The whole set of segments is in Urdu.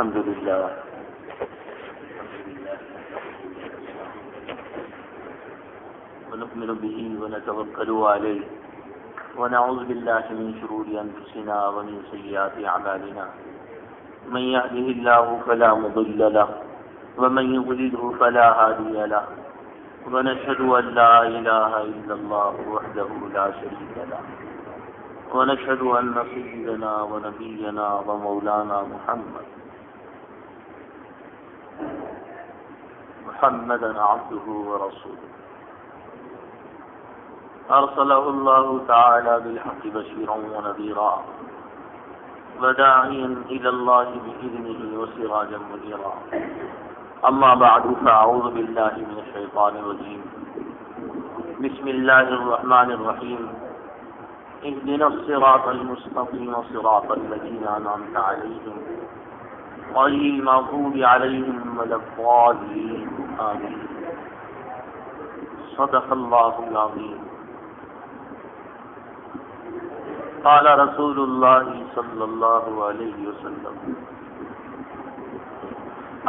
الحمد لله ونؤمن به ونتوكل عليه ونعوذ بالله من شرور أنفسنا ومن سيئات أعمالنا من يهده الله فلا مضل له ومن يضلله فلا هادي له ونشهد أن لا إله إلا الله وحده لا شريك له ونشهد أن سيدنا ونبينا ومولانا محمدا عبده ورسوله أرسله الله تعالى بالحق بشيرا ونذيرا وداعيا إلى الله بإذنه وسراجا منيرا أما بعد فأعوذ بالله من الشيطان الرجيم بسم الله الرحمن الرحيم اهدنا الصراط المستقيم صراط الذين أنعمت عليهم غير المغضوب عليهم ولا الضالين آمين صدق الله العظيم قال رسول الله صلى الله عليه وسلم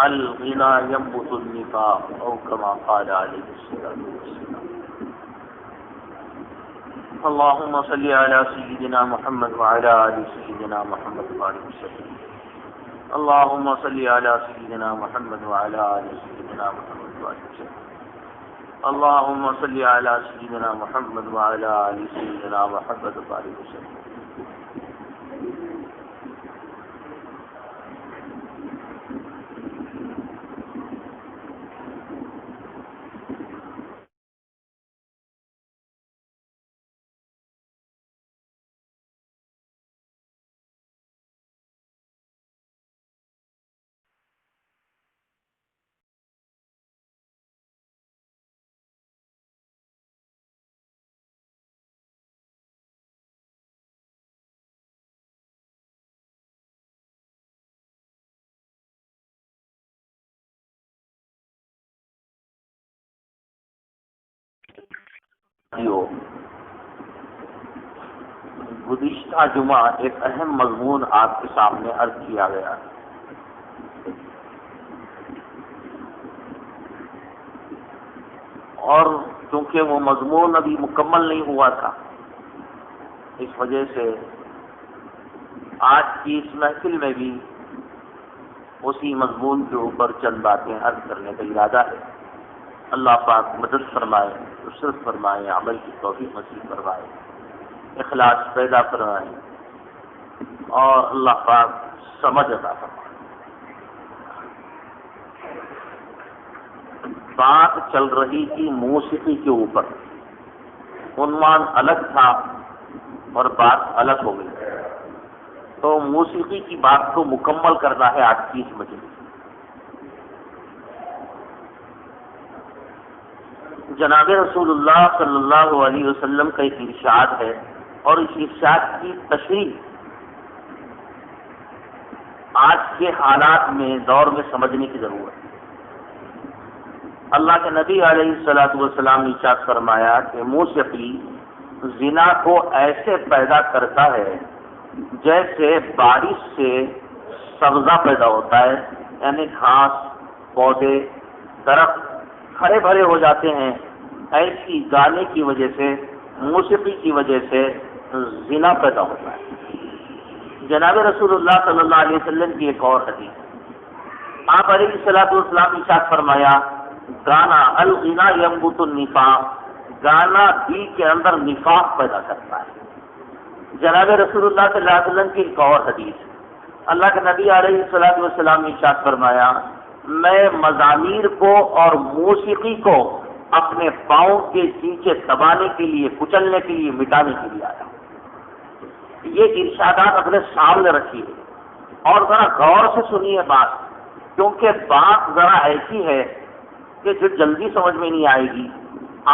الغنى ينبت النفاق أو كما قال عليه الصلاة والسلام اللهم صل على سيدنا محمد وعلى آل سيدنا محمد وبارك وسلم اللهم صل على سيدنا محمد وعلى آل سيدنا محمد وبارك وسلم اللهم صل على سيدنا محمد وعلى آل سيدنا محمد وبارك وسلم گزشتہ جمعہ ایک اہم مضمون آپ کے سامنے عرض کیا گیا ہے۔ اور چونکہ وہ مضمون ابھی مکمل نہیں ہوا تھا، اس وجہ سے آج کی اس محفل میں بھی اسی مضمون کے اوپر چند باتیں عرض کرنے کا ارادہ ہے۔ اللہ پاک مدد فرمائے، نصرت فرمائے، عمل کی توفیق نصیب فرمائے، اخلاص پیدا فرمائے اور اللہ پاک سمجھ عطا فرمائے۔ بات چل رہی تھی موسیقی کے اوپر، عنوان الگ تھا اور بات الگ ہو گئی، تو موسیقی کی بات کو مکمل کرنا ہے آج کی اس مجلس۔ جناب رسول اللہ صلی اللہ علیہ وسلم کا ایک ارشاد ہے اور اس ارشاد کی تشریح آج کے حالات میں دور میں سمجھنے کی ضرورت ہے۔ اللہ کے نبی علیہ الصلوۃ والسلام نے ارشاد فرمایا کہ موسیقی زنا کو ایسے پیدا کرتا ہے جیسے بارش سے سبزہ پیدا ہوتا ہے، یعنی گھاس، پودے، درخت ہرے بھرے ہو جاتے ہیں، ایسی گانے کی وجہ سے، موسیقی کی وجہ سے زنا پیدا ہوتا ہے۔ جناب رسول اللہ صلی اللہ علیہ وسلم کی ایک اور حدیث، آپ علیہ الصلوۃ والسلام نے ارشاد فرمایا گانا الغنا ينبت النفاق، گانا دل کے اندر نفاق پیدا کرتا ہے۔ جناب رسول اللہ صلی اللہ علیہ وسلم کی ایک اور حدیث، اللہ کے نبی علیہ الصلوۃ والسلام نے ارشاد فرمایا میں مزامیر کو اور موسیقی کو اپنے پاؤں کے نیچے دبانے کے لیے، کچلنے کے لیے، مٹانے کے لیے آیا۔ یہ ارشادات اپنے سامنے رکھیے اور ذرا غور سے سنیے بات، کیونکہ بات ذرا ایسی ہے کہ جو جلدی سمجھ میں نہیں آئے گی۔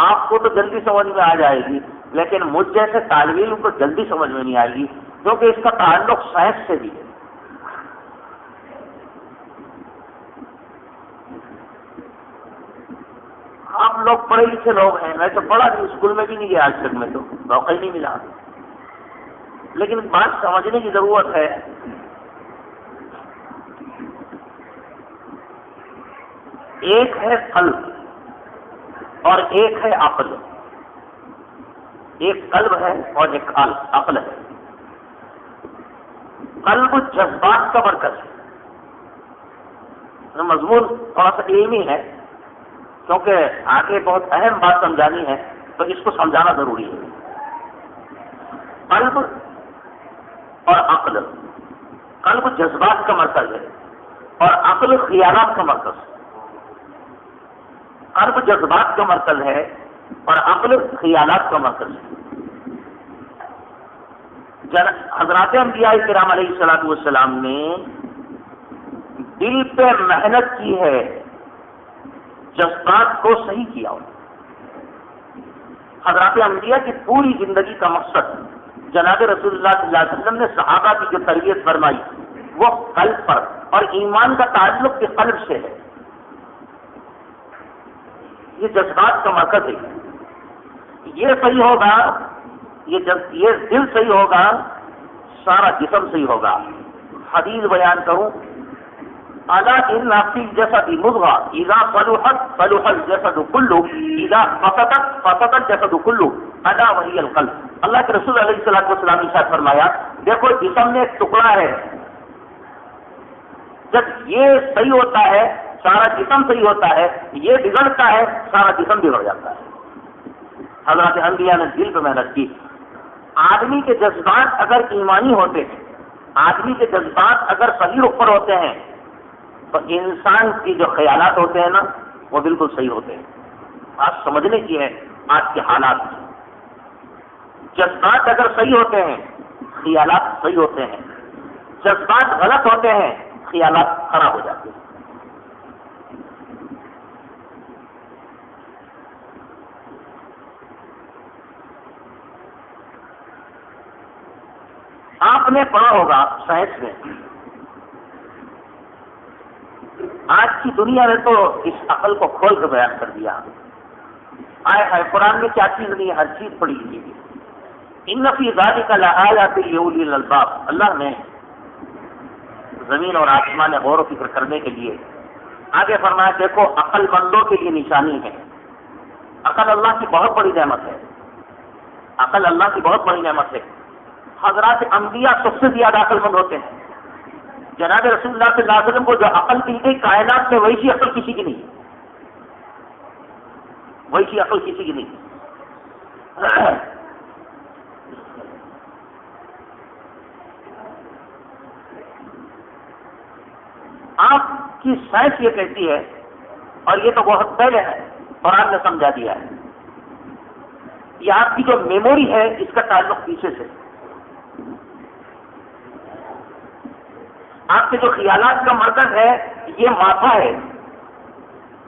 آپ کو تو جلدی سمجھ میں آ جائے گی، لیکن مجھ جیسے طالب علم کو جلدی سمجھ میں نہیں آئے گی، کیونکہ اس کا تعلق سائنس سے بھی ہے۔ آپ لوگ پڑھے لکھے لوگ ہیں، میں تو پڑھا نہیں، اسکول میں بھی نہیں گیا آج تک، میں تو موقع ہی نہیں ملا، لیکن بات سمجھنے کی ضرورت ہے ایک ہے قلب اور ایک ہے عقل. ایک قلب ہے اور ایک عقل ہے. قلب جذبات کا مرکز ہے. مضمون تھوڑا سا علمی ہے کیونکہ آگے بہت اہم بات سمجھانی ہے تو اس کو سمجھانا ضروری ہے. قلب اور عقل. قلب جذبات کا مرکز ہے اور عقل خیالات کا مرکز ہے. قلب جذبات کا مرکز ہے اور عقل خیالات کا مرکز ہے. حضرات انبیاء کرام علیہ الصلوۃ والسلام نے دل پہ محنت کی ہے, جذبات کو صحیح کیا. حضرات انبیاء کی پوری زندگی کا مقصد جناب رسول اللہ صلی اللہ علیہ وسلم نے صحابہ کی جو تربیت فرمائی وہ قلب پر اور ایمان کا تعلق کے قلب سے ہے. یہ جذبات کا مرکز ہے. یہ صحیح ہوگا, یہ دل صحیح ہوگا, سارا جسم صحیح ہوگا. حدیث بیان کروں, الا ان فی الجسد مضغہ اذا صلحت صلح الجسد کلہ اذا فسدت فسد الجسد کلہ الا وہی القلب. اللہ کے رسول علیہ الصلوۃ والسلام نے ارشاد فرمایا, دیکھو جسم میں ایک ٹکڑا ہے, جب یہ صحیح ہوتا ہے سارا جسم صحیح ہوتا ہے, یہ بگڑتا ہے سارا جسم بگڑ جاتا ہے. حضرات انبیاء نے دل پہ محنت کی. آدمی کے جذبات اگر ایمانی ہوتے ہیں, آدمی کے جذبات اگر صحیح اوپر ہوتے ہیں تو انسان کی جو خیالات ہوتے ہیں نا وہ بالکل صحیح ہوتے ہیں. آج سمجھنے کی ہے آج کے حالات. جذبات اگر صحیح ہوتے ہیں خیالات صحیح ہوتے ہیں, جذبات غلط ہوتے ہیں خیالات خراب ہو جاتے ہیں. آپ نے پڑھا ہوگا سائنس میں, آج کی دنیا نے تو اس عقل کو کھول کر بیان کر دیا. آئے قرآن میں کیا چیز نہیں, ہر چیز پڑھی گئی. ان فی ذلک لآیات لأولی الالباب. اللہ نے زمین اور آسمان میں غور و فکر کرنے کے لیے آگے فرمایا, دیکھو عقل مندوں کے لیے نشانی ہے. عقل اللہ کی بہت بڑی نعمت ہے. عقل اللہ کی بہت بڑی نعمت ہے. حضرات انبیاء سب سے زیادہ عقل مند ہوتے ہیں. جناب رسول اللہ صلی اللہ علیہ وسلم کو جو عقل دی گئی کائنات میں ویسی عقل کسی کی نہیں, ویسی عقل کسی کی نہیں. آپ کی سائنس یہ کہتی ہے, اور یہ تو بہت پہلے ہے, قرآن نے سمجھا دیا ہے, یہ آپ کی جو میموری ہے اس کا تعلق پیچھے سے, آپ کے جو خیالات کا مرکز ہے یہ ماتھا ہے.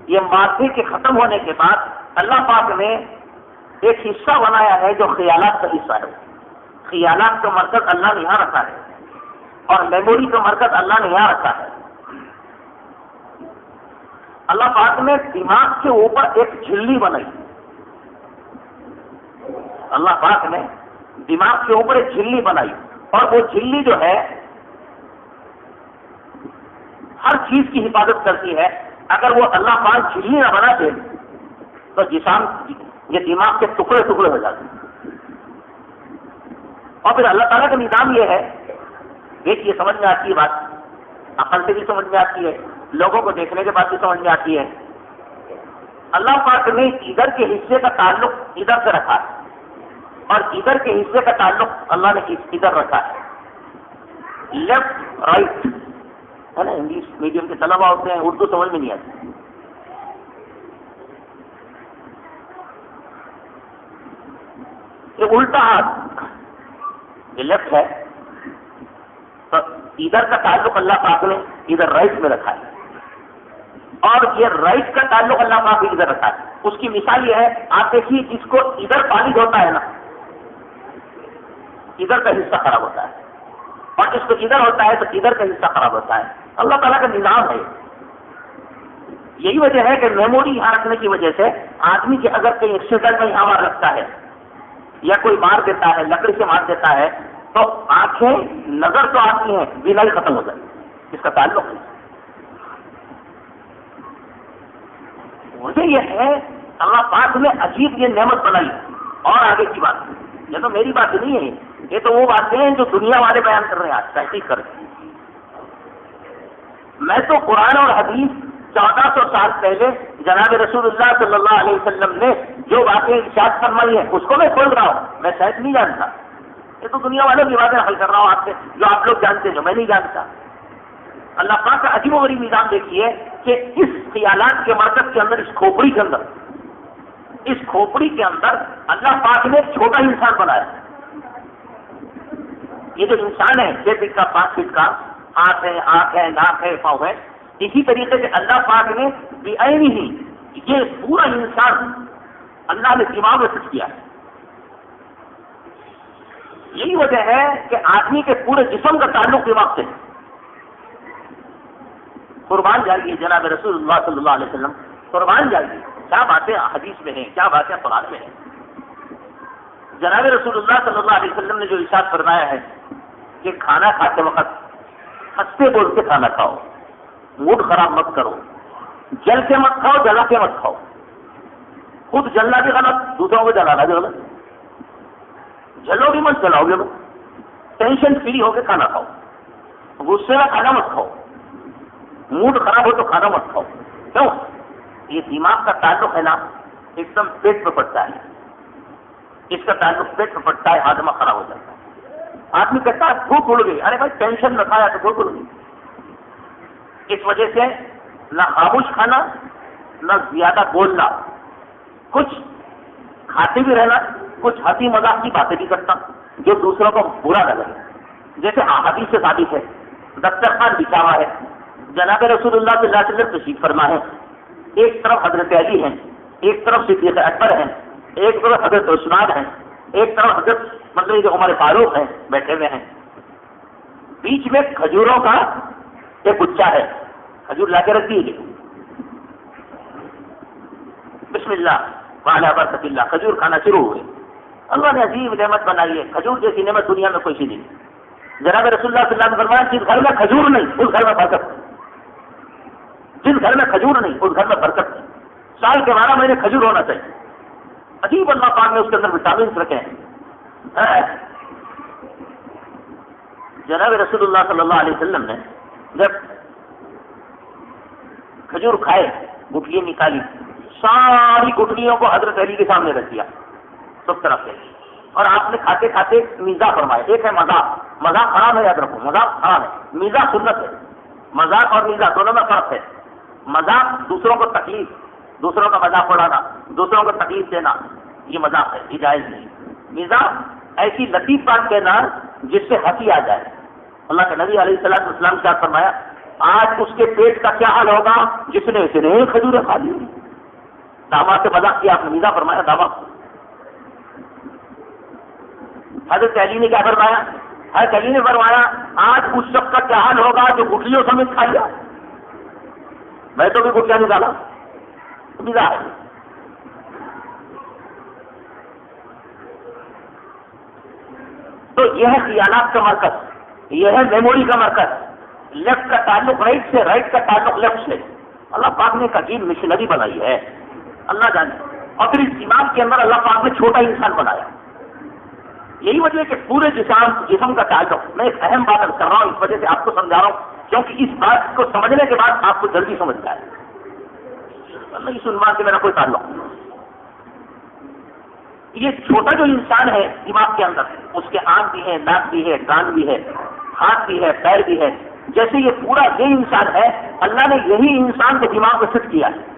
یہ ماتھے کے ختم ہونے کے بعد اللہ پاک نے ایک حصہ بنایا ہے جو خیالات کا حصہ ہے. خیالات کا مرکز اللہ نے یہاں رکھا ہے اور میموری کا مرکز اللہ نے یہاں رکھا ہے. اللہ پاک نے دماغ کے اوپر ایک جھلی بنائی. اللہ پاک نے دماغ کے اوپر ایک جھلی بنائی اور وہ جھلی جو ہے ہر چیز کی حفاظت کرتی ہے. اگر وہ اللہ پاک جھلی نہ بنا دے تو جسم یہ دماغ کے ٹکڑے ٹکڑے ہو جاتے ہیں. اور پھر اللہ تعالیٰ کا نظام یہ ہے, ایک یہ سمجھ میں آتی ہے بات, عقل سے بھی سمجھ میں آتی ہے, لوگوں کو دیکھنے کے بعد بھی سمجھ میں آتی ہے. اللہ پاک نے ادھر کے حصے کا تعلق ادھر سے رکھا ہے اور ادھر کے حصے کا تعلق اللہ نے ادھر رکھا ہے. لیفٹ رائٹ ہے نا, انگلش میڈیم کے طلبا ہوتے ہیں, اردو سمجھ میں نہیں آتی. یہ الٹا ہاتھ, یہ لیفٹ ہے, تو ادھر کا تعلق اللہ پاک نے ادھر رائٹ میں رکھا ہے اور یہ رائٹ کا تعلق اللہ پاک نے ادھر رکھا ہے. اس کی مثال یہ ہے, آپ دیکھیے جس کو ادھر پانی ہوتا ہے نا, ادھر کا حصہ خراب ہوتا ہے, اور جس کو ادھر ہوتا ہے تو ادھر کا حصہ خراب ہوتا ہے. اللہ تعالیٰ کا نظام ہے. یہی وجہ ہے کہ میموری یہاں رکھنے کی وجہ سے آدمی کے اگر کہیں ایکسیڈنٹ میں یہاں مار رکھتا ہے یا کوئی مار دیتا ہے, لکڑی سے مار دیتا ہے, تو آنکھیں نظر تو آتی ہیں, بینائی ختم ہو جاتی ہے. اس کا تعلق ہے. مجھے یہ ہے اللہ پاک نے عجیب یہ نعمت بنائی. اور آگے کی بات, یہ تو میری بات نہیں ہے, یہ تو وہ باتیں ہیں جو دنیا والے بیان کر رہے ہیں, آج تحقیق کر رہے ہیں. میں تو قرآن اور حدیث 1400 سال پہلے جناب رسول اللہ صلی اللہ علیہ وسلم نے جو باتیں ارشاد فرمائی ہیں اس کو میں کھول رہا ہوں. میں شاید نہیں جانتا, یہ تو دنیا والوں کی باتیں حل کر رہا ہوں آپ سے, جو آپ لوگ جانتے ہیں جو میں نہیں جانتا. اللہ پاک کا عجیب و غریب نظام دیکھیے کہ اس خیالات کے مرکز کے اندر, اس کھوپڑی کے اندر, اس کھوپڑی کے اندر اللہ پاک نے ایک چھوٹا انسان بنایا. یہ جو انسان ہے 6 فٹ کا 5 فٹ کا, ہاتھ ہے, آنکھ ہے, ناک ہے, پاؤں ہے, اسی طریقے سے اللہ پاک نے بعینہ ہی یہ پورا انسان اللہ نے دماغ میں فٹ کیا ہے. یہی وجہ ہے کہ آدمی کے پورے جسم کا تعلق دماغ سے. قربان جائیے جناب رسول اللہ صلی اللہ علیہ وسلم, قربان جائیے, کیا باتیں حدیث میں ہیں, کیا باتیں قرآن میں ہیں. جناب رسول اللہ صلی اللہ علیہ وسلم نے جو ارشاد فرمایا ہے کہ کھانا کھاتے وقت ہنستے بول کے کھانا کھاؤ, موڈ خراب مت کرو, جل کے مت کھاؤ, جلا کے مت کھاؤ. خود جلنا بھی غلط, دوسروں کو جلانا بھی غلط. جلو بھی مت, جلاؤ بھی مت. ٹینشن فری ہو کے کھانا کھاؤ, غصے میں کھانا مت کھاؤ, موڈ خراب ہو تو کھانا مت کھاؤ. کیوں؟ یہ دماغ کا تعلق ہے نا ایک دم پیٹ پہ پڑتا ہے, اس کا تعلق پیٹ پہ پڑتا ہے, ہاضمہ خراب ہو جاتا ہے. آدمی کہتا ہے بھوک اڑ گئی, ارے بھائی ٹینشن نہ کھایا تو بھوک اڑ گئی. اس وجہ سے نہ خاموش کھانا, نہ زیادہ بولنا, کچھ کھاتے بھی رہنا, کچھ ہنسی مذاق کی باتیں بھی کرتا جو دوسروں کو برا نہ لگے. جیسے حدیث سے ثابت ہے, دسترخوان بچھا ہوا ہے, جناب رسول اللہ صلی اللہ علیہ وسلم تشریف فرما ہے, ایک طرف حضرت علی ہیں, ایک طرف صدیق اکبر ہیں, ایک طرف حضرت عثمان ہیں, ایک طرف حضرت مطلب جو عمر فاروق ہیں بیٹھے ہوئے ہیں. بیچ میں کھجوروں کا ایک گچھا ہے, کھجور لا کے رکھ دیجیے, بسم اللہ وعلی برکت اللہ, کھجور کھانا شروع ہوئے. اللہ نے عجیب نعمت بنائی ہے, کھجور جیسی نعمت دنیا میں کوئی سی نہیں. جناب رسول اللہ صلی اللہ علیہ وسلم نے فرمایا جس گھر میں کھجور نہیں اس گھر میں برکت, جس گھر میں کھجور نہیں اس گھر میں برکت. سال کے 12 مہینے کھجور ہونا چاہیے. عجیب اللہ پاک نے اس کے اندر وٹامنس رکھے ہیں. جناب رسول اللہ صلی اللہ علیہ وسلم نے جب کھجور کھائے, گٹلیاں نکالی, ساری گٹلیوں کو حضرت علی کے سامنے رکھ دیا سب طرف سے, اور آپ نے کھاتے کھاتے میزا فرمایا. ایک ہے مذاق, مذاق حرام ہے, یاد رکھو مذاق حرام ہے, میزا سنت ہے. مذاق اور میزا دونوں میں فرق ہے. مذاق دوسروں کو تکلیف, دوسروں کا مذاق اڑانا, دوسروں کو تکلیف دینا, یہ مذاق ہے, یہ جائز نہیں. میزا ایسی لطیف بات کہنا جس سے ہنسی آ جائے. اللہ کے نبی علیہ الصلوۃ والسلام کیا فرمایا, آج اس کے پیٹ کا کیا حال ہوگا جس نے اتنے کھجوریں کھا لی. دعویٰ سے مذاق کیا, آپ نے میزا فرمایا دعویٰ. حضرت علی نے کیا فرمایا, حضرت علی نے فرمایا آج اس شخص کا کیا حال ہوگا جو گٹلیوں سمیت کھا لیا. میں تو بھی گٹلیاں نکالا, میزا ہے. تو یہ ہے خیالات کا مرکز, یہ ہے میموری کا مرکز. لیفٹ کا تعلق رائٹ سے, رائٹ کا تعلق لیفٹ سے. اللہ پاک نے ایک عجیب مشنری بنائی ہے, اللہ جانے. اور پھر اس دماغ کے اندر اللہ پاک نے چھوٹا انسان بنایا. یہی وجہ ہے کہ پورے جسم کا تعلق. میں ایک اہم بات کر رہا ہوں, اس وجہ سے آپ کو سمجھا رہا ہوں, کیونکہ اس بات کو سمجھنے کے بعد آپ کو جلدی سمجھ جائے. اس عنوان سے میرا کوئی تعلق نہیں. یہ چھوٹا جو انسان ہے دماغ کے اندر, اس کے آنکھ بھی ہے, ناک بھی ہے, کان بھی ہے, ہاتھ بھی ہے, پیر بھی ہے. جیسے یہ پورا یہ انسان ہے, اللہ نے یہی انسان کے دماغ کو فٹ کیا ہے.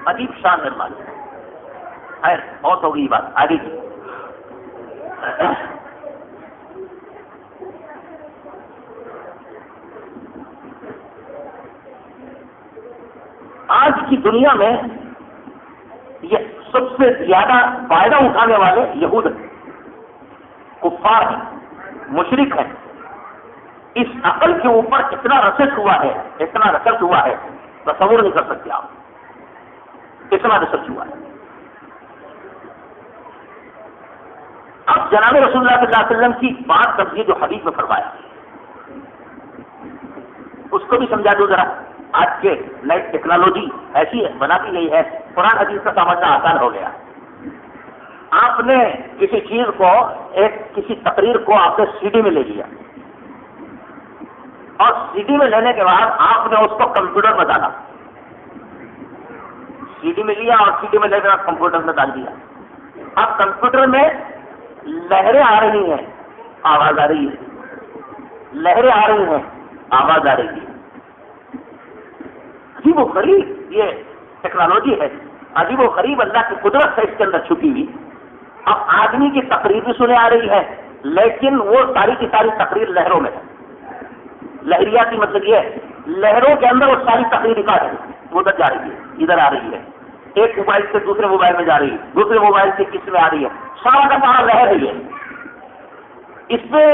عجیب شان مہربانی. خیر بہت ہو گئی بات, آگے کی. آج کی دنیا میں یہ سب سے زیادہ فائدہ اٹھانے والے یہود ہیں, کفار ہیں, مشرک ہیں. اس عقل کے اوپر اتنا رسٹ ہوا ہے, اتنا رسٹ ہوا ہے, تصور نہیں کر سکتے آپ, اتنا رسٹ ہوا ہے. اب جناب رسول اللہ صلی اللہ علیہ وسلم کی بات سمجھیے جو حدیث میں فرمایا. اس کو بھی سمجھا دوں ذرا. آج کے نئی ٹیکنالوجی ایسی بنا دی گئی ہے، قرآن حدیث کا سمجھنا آسان ہو گیا. آپ نے کسی چیز کو، کسی تقریر کو آپ نے سی ڈی میں لے لیا، اور سی ڈی میں لینے کے بعد آپ نے اس کو کمپیوٹر میں ڈالا. سی ڈی میں لیا اور سی ڈی میں لے کر کمپیوٹر میں ڈال دیا. اب کمپیوٹر میں لہریں آ رہی ہیں، آواز آ رہی ہے، لہریں آ رہی ہیں، آواز آ رہی ہے. عجیب و غریب یہ ٹیکنالوجی ہے، عجیب و غریب اللہ کی قدرت ہے اس کے اندر چھپی ہوئی. اب آدمی کی تقریر بھی سنے آ رہی ہے، لیکن وہ ساری کی ساری تقریر لہروں میں ہے. لہریاتی مطلب یہ ہے لہروں کے اندر وہ ساری تقریر ریکارڈ ہے، ادھر جا رہی ہے، ادھر آ رہی ہے، ایک موبائل سے دوسرے موبائل میں جا رہی ہے، دوسرے موبائل سے کس میں آ رہی ہے، سارا کا سارا لہر رہی ہے. اس میں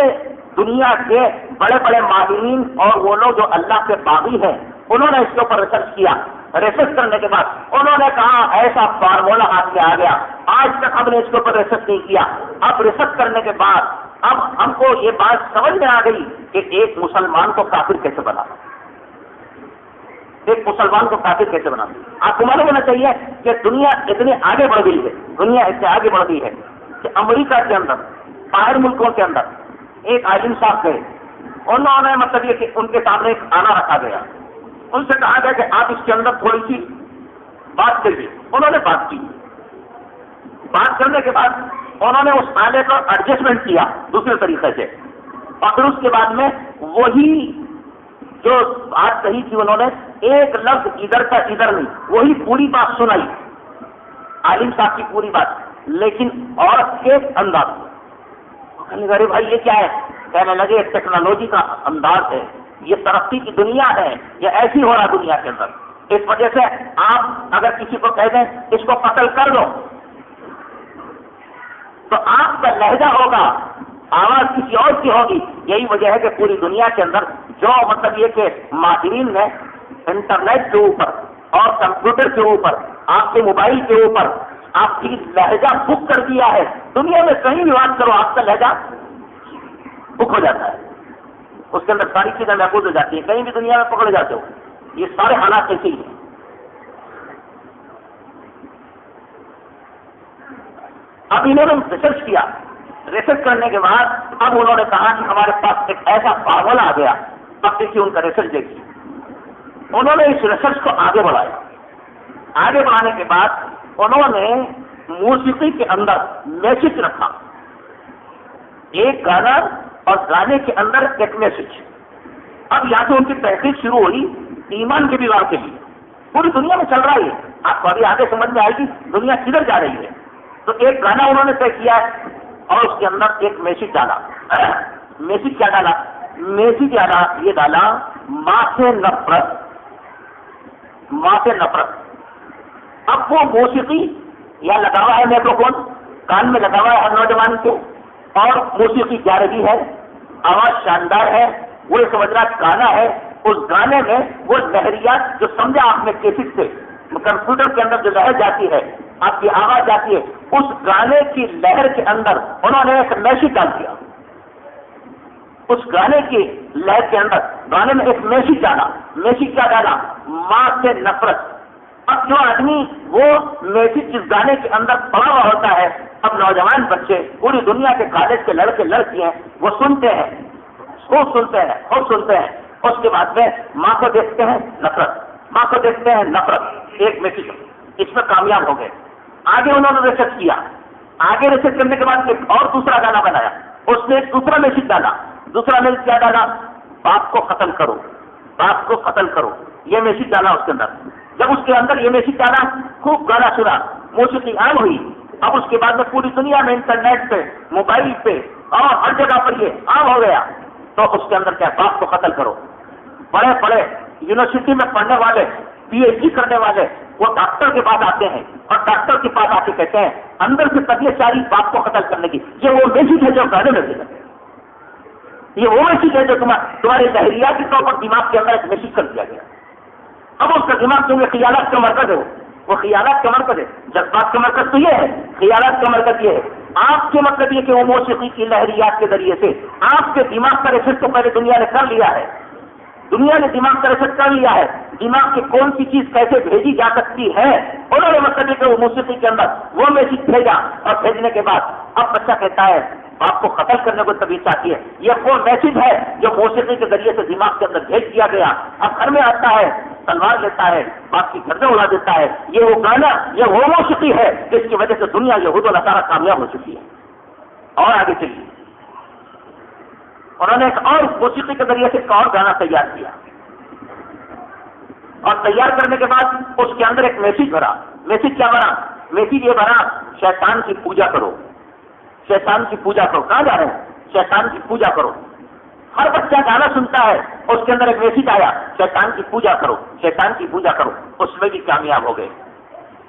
دنیا کے بڑے بڑے ماہرین اور وہ لوگ جو اللہ کے باغی ہیں انہوں نے اس کے اوپر ریسرچ کیا. ریسرچ کرنے کے بعد انہوں نے کہا ایسا فارمولا ہاتھ میں آ گیا، آج تک ہم نے اس کے اوپر ریسرچ نہیں کیا. اب ریسرچ کرنے کے بعد اب ہم کو یہ بات سمجھ میں آ گئی کہ ایک مسلمان کو کافر کیسے بنا، ایک مسلمان کو کافر کیسے بنا. آپ کو معلوم ہونا چاہیے کہ دنیا اتنی آگے بڑھ گئی ہے، دنیا اتنی آگے بڑھ گئی ہے کہ امریکہ کے اندر، باہر ملکوں کے اندر ایک عالم صاحب گئے. انہوں نے مطلب یہ کہ ان کے سامنے ایک آنا رکھا گیا، ان سے کہا گیا کہ آپ اس کے اندر تھوڑی سی بات کریے. انہوں نے بات کی. بات کرنے کے بعد انہوں نے اس آنے کو ایڈجسٹمنٹ کیا دوسرے طریقے سے، اور پھر اس کے بعد میں وہی جو بات کہی تھی انہوں نے ایک لفظ ادھر کا ادھر نہیں، وہی پوری بات سنائی، عالم صاحب کی پوری بات، لیکن عورت کے انداز. کہنے لگے بھائی یہ کیا ہے؟ کہنے لگے ٹیکنالوجی کا انداز ہے، یہ ترقی کی دنیا ہے، یہ ایسی ہو رہا دنیا کے اندر. اس وجہ سے آپ اگر کسی کو کہہ دیں اس کو قتل کر دو تو آپ کا لہجہ ہوگا، آواز کسی اور کی ہوگی. یہی وجہ ہے کہ پوری دنیا کے اندر جو مطلب یہ کہ ماہرین نے انٹرنیٹ کے اوپر اور کمپیوٹر کے اوپر، آپ کے موبائل کے اوپر آپ کی لہجہ بک کر دیا ہے. دنیا میں کہیں بھی بات کرو آپ کا لہجہ بک ہو جاتا ہے، اس کے اندر ساری چیزیں محفوظ ہو جاتی ہیں، کہیں بھی دنیا میں پکڑے جاتے ہو. یہ سارے حالات ایسے ہی ہیں. اب انہوں نے ریسرچ کیا، ریسرچ کرنے کے بعد اب انہوں نے کہا کہ ہمارے پاس ایک ایسا فارمولا آ گیا. اب دیکھیے ان کا ریسرچ دیکھیے، انہوں نے اس ریسرچ کو آگے بڑھایا. آگے بڑھانے کے بعد انہوں نے موسیقی کے اندر میسج رکھا، ایک گانا اور گانے کے اندر ایک میسج. اب یہاں سے ان کی تحقیق شروع ہوئی ایمان کے بیوار کے لیے. پوری دنیا میں چل رہا ہے، آپ کو ابھی آگے سمجھ میں آئے گی دنیا کدھر جا رہی ہے. تو ایک گانا انہوں نے طے کیا اور اس کے اندر ایک میسج ڈالا. میسج کیا ڈالا؟ میسج یہ ڈالا ماں سے نفرت، ماں سے نفرت. اب وہ موسیقی یا لگا ہوا ہے مائکروفون کان میں لگا ہوا ہے ہر نوجوان کو، اور موسیقی جا رہی ہے، آواز شاندار ہے، وہ یہ سمجھ رہا گانا ہے. اس گانے میں وہ لہریات جو سمجھا آپ نے کیسٹ سے کمپیوٹر کے اندر جو لہر جاتی ہے، آپ کی آواز جاتی ہے، اس گانے کی لہر کے اندر انہوں نے ایک میسج ڈال دیا. اس گانے کی لہر کے اندر گانے میں ایک میسج ڈالا. میسج کیا ڈالا؟ ماں سے نفرت. اب جو آدمی وہ میسج جس گانے کے اندر پڑا ہوا ہوتا ہے، اب نوجوان بچے پوری دنیا کے کالج کے لڑکے لڑکیاں وہ سنتے ہیں، خوب سنتے ہیں، خوب سنتے ہیں. اس کے بعد میں ماں کو دیکھتے ہیں نفرت، ماں کو دیکھتے ہیں نفرت. ایک میسج اس میں کامیاب ہو گئے. آگے انہوں نے ریسرچ کیا. آگے ریسرچ کرنے کے بعد ایک اور دوسرا گانا بنایا، اس نے ایک دوسرا میسج ڈالا. دوسرا میسج کیا ڈالا؟ باپ کو قتل کرو، باپ کو قتل کرو. یہ میسج ڈالا اس کے اندر. جب اس کے اندر یہ میسج ڈالا، خوب گانا سنا، موسیقی عام ہوئی. اب اس کے بعد میں پوری دنیا میں انٹرنیٹ پہ، موبائل پہ اور ہر جگہ پر یہ عام ہو گیا. تو اس کے اندر کیا؟ باپ کو قتل کرو. بڑے بڑے یونیورسٹی میں پڑھنے والے، پی ایچ ڈی کرنے والے وہ ڈاکٹر کے پاس آتے ہیں اور ڈاکٹر کے پاس آ کے کہتے ہیں اندر سے طبیعت ساری باپ کو قتل کرنے کی. یہ وہ میسج ہے جو گانے میں دے، یہ وہ میسج ہے جو تمہارے لہریاتی طور پر دماغ کے اندر ایک میسج کر دیا گیا. اب اس کا دماغ کیونکہ خیالات کا مرکز ہے، وہ خیالات کا مرکز ہے. جذبات کا مرکز تو یہ ہے، خیالات کا مرکز یہ ہے. آپ کے مطلب یہ کہ وہ موسیقی کی لہریات کے ذریعے سے آپ کے دماغ کا ریسرچ تو پہلے دنیا نے کر لیا ہے. دنیا نے دماغ کا ریسرچ کر لیا ہے، دماغ کی کون سی چیز کیسے بھیجی جا سکتی ہے، انہوں نے مطلب کہ وہ موسیقی کے اندر وہ میسج بھیجا، اور بھیجنے کے بعد اب بچہ کہتا ہے باپ کو قتل کرنے کو طبیعت چاہتی ہے۔ یہ وہ میسج ہے جو موسیقی کے ذریعے سے دماغ کے اندر بھیج دیا گیا، اب گھر میں آتا ہے تلوار لیتا ہے، باپ کی گردن اڑا دیتا ہے۔ یہ وہ گانا، یہ وہ موسیقی ہے جس کی وجہ سے دنیا یہود و نصارہ کامیاب ہو چکی ہے۔ اور آگے چلیے، انہوں نے ایک اور موسیقی کے ذریعے سے ایک اور گانا تیار کیا، اور تیار کرنے کے بعد اس کے اندر ایک میسج بھرا۔ میسج کیا بھرا؟ میسج یہ بھرا شیطان کی پوجا کرو، شیطان کی پوجا کرو۔ کہاں جا رہے ہیں؟ شیطان کی پوجا کرو۔ ہر بچہ گانا سنتا ہے، اس کے اندر ایک میسج آیا شیطان کی پوجا کرو، شیطان کی پوجا کرو، اس میں بھی کامیاب ہو گئے۔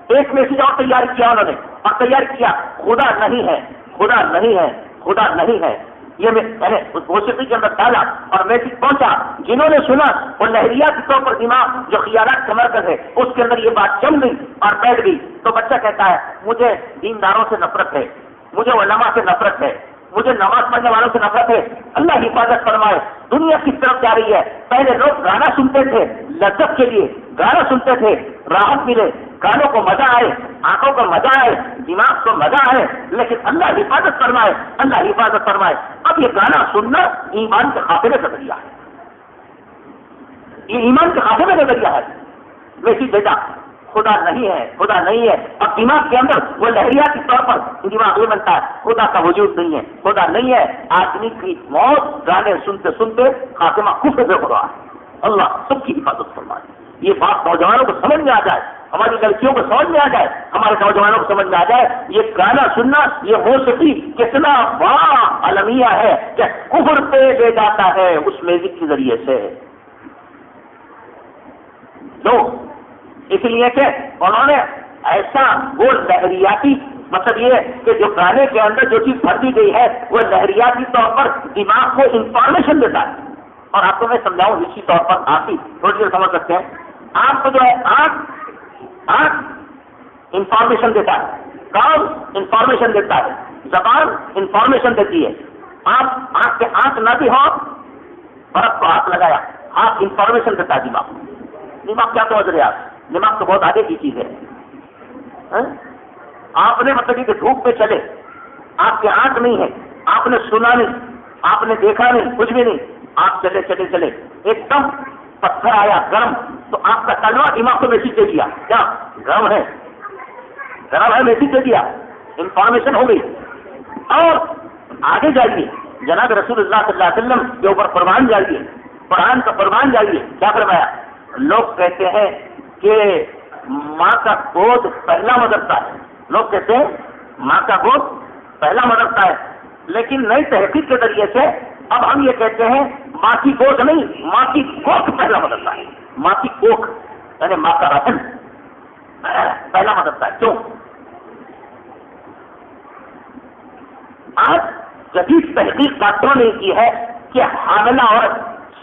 ایک میسج اور تیار کیا انہوں نے، اور تیار کیا خدا نہیں ہے، خدا نہیں ہے، خدا نہیں ہے۔ یہ میں نے اس موسیقی کے اندر ڈالا اور میسج پہنچا، جنہوں نے سنا وہ لہریات کے طور پر دماغ جو خیالات کا مرکز ہے اس کے اندر یہ بات جم گئی اور بیٹھ گئی۔ تو بچہ کہتا ہے مجھے دینداروں سے نفرت ہے، مجھے علماء سے نفرت ہے، مجھے نماز پڑھنے والوں سے نفرت ہے۔ اللہ حفاظت فرمائے، دنیا کس طرف جا رہی ہے؟ پہلے لوگ گانا سنتے تھے لذت کے لیے، گانا سنتے تھے راحت ملے، کانوں کو مزہ آئے، آنکھوں کو مزہ آئے، دماغ کو مزہ آئے، لیکن اللہ حفاظت فرمائے، اللہ حفاظت فرمائے، اب یہ گانا سننا ایمان کے خاتمے کا ذریعہ ہے، یہ ایمان کے خاتمے کا ذریعہ ہے۔ ویسی بیٹا خدا نہیں ہے، خدا نہیں ہے، اب دماغ کے اندر وہ لہریاتی طور پر دماغ یہ بنتا ہے خدا کا وجود نہیں ہے، خدا نہیں ہے۔ آدمی کی موت گانے سنتے سنتے خاتمہ کفر پہ ہو رہا ہے۔ اللہ سب کی حفاظت فرمائے۔ یہ بات نوجوانوں کو سمجھ میں آ جائے، ہماری لڑکیوں کو سمجھ میں آ جائے، ہمارے نوجوانوں کو سمجھ میں آ جائے، یہ گانا سننا، یہ موسیقی کتنا بڑا المیہ ہے کہ کفر پہ لے جاتا ہے اس میوزک کے ذریعے سے۔ دو اس لیے کہ انہوں نے ایسا وہ لہریاتی مطلب یہ کہ جو گانے کے اندر جو چیز بھر دی گئی ہے وہ لہریاتی طور پر دماغ کو انفارمیشن دیتا ہے۔ اور آپ کو میں سمجھاؤں اسی طور پر آپ ہی تھوڑی دیر سمجھ سکتے ہیں۔ آپ کو جو ہے آنکھ انفارمیشن دیتا ہے، کان انفارمیشن دیتا ہے، زبان انفارمیشن دیتی ہے۔ آپ کے آنکھ نہ بھی ہو، برف کو ہاتھ لگایا، ہاتھ انفارمیشن دیتا ہے دماغ۔ دماغ کیا سمجھ رہے آپ؟ دماغ تو بہت آگے کی چیز ہے۔ آپ نے مطلب کہ دھوپ پہ چلے، آپ کی آنکھ نہیں ہے، آپ نے سنا نہیں، آپ نے دیکھا نہیں، کچھ بھی نہیں، آپ چلے چلے چلے، ایک دم پتھر آیا گرم، تو آپ کا تلوا دماغ کو میسج دے دیا کیا گرم ہے، گرم ہے، میسج دے دیا، انفارمیشن ہو گئی۔ اور آگے جائیے جناب رسول اللہ صلی اللہ علیہ وسلم کے اوپر فرمان جائیے، قرآن کا فرمان جائیے، کیا فرمایا؟ لوگ کہتے ہیں کہ ماں کا گود پہلا مدرسہ ہے، لوگ کہتے ہیں ماں کا گود پہلا مدرسہ ہے، لیکن نئی تحقیق کے ذریعے سے اب ہم یہ کہتے ہیں ماں کی گود نہیں، ماں کی کوکھ پہلا مدرسہ ہے۔ ماں کی کوکھ یعنی ماں کا رحم پہلا مدرسہ ہے۔ کیوں؟ آج جدید تحقیق ڈاکٹروں نے کی ہے کہ حاملہ عورت